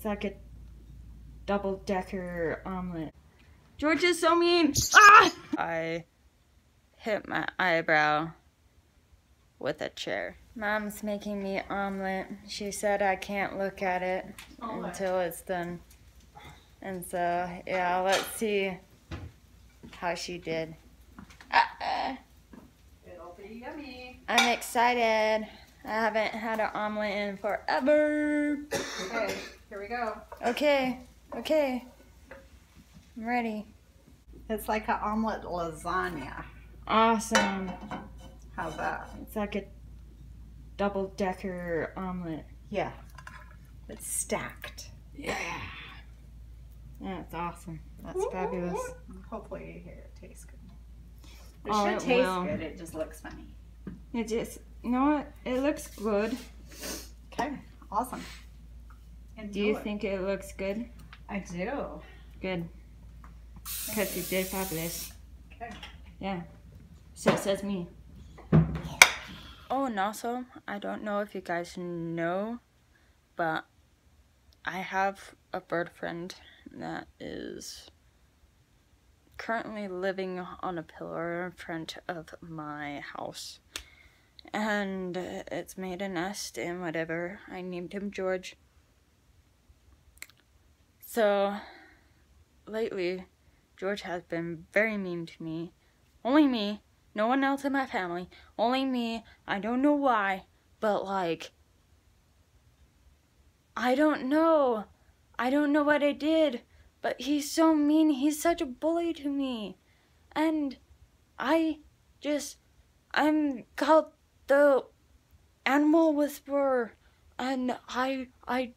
It's like a double-decker omelet. George is so mean. Ah! I hit my eyebrow with a chair. Mom's making me omelet. She said I can't look at it until it's done. And so, yeah, let's see how she did. It'll be yummy. I'm excited. I haven't had an omelet in forever. Okay, here we go. Okay. I'm ready. It's like an omelet lasagna. Awesome. How's that? It's like a double-decker omelet. Yeah. It's stacked. Yeah. That's awesome. That's fabulous. Hopefully it tastes good. It Oh, should it taste will. good. It just looks funny. It just, you know what? It looks good. Okay, awesome. Enjoy. Do you think it looks good? I do. Good. Because you did fabulous. Okay. Yeah. So says me. Oh, and also, I don't know if you guys know, but I have a bird friend that is currently living on a pillar in front of my house. And it's made a nest and whatever. I named him George. So, lately, George has been very mean to me. Only me. No one else in my family. Only me. I don't know why. But, like, I don't know. I don't know what I did. But he's so mean. He's such a bully to me. And I'm called the Animal Whisperer. And I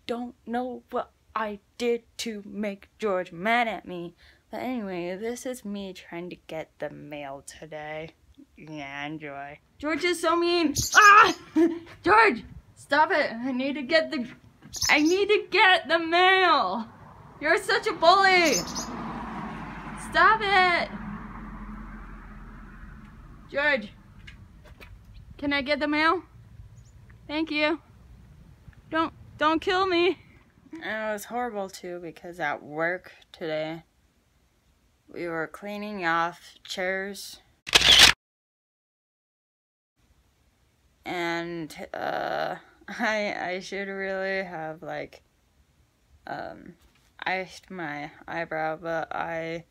don't know what I did to make George mad at me. But anyway, this is me trying to get the mail today. Yeah, enjoy. George is so mean. Ah! George, stop it. I need to get the mail. You're such a bully. Stop it. George, can I get the mail? Thank you. Don't kill me. And it was horrible too because at work today we were cleaning off chairs and I should really have like iced my eyebrow, but I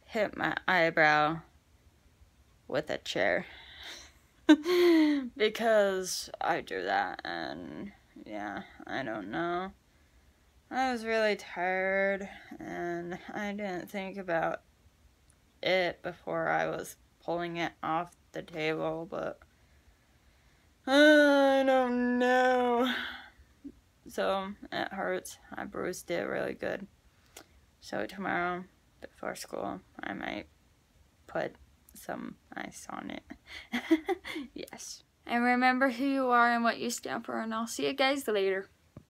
hit my eyebrow with a chair because I do that, and yeah, I don't know. I was really tired and I didn't think about it before I was pulling it off the table, but I don't know. So it hurts. I bruised it really good. So tomorrow before school I might put some ice on it. Yes. And remember who you are and what you stand for, and I'll see you guys later.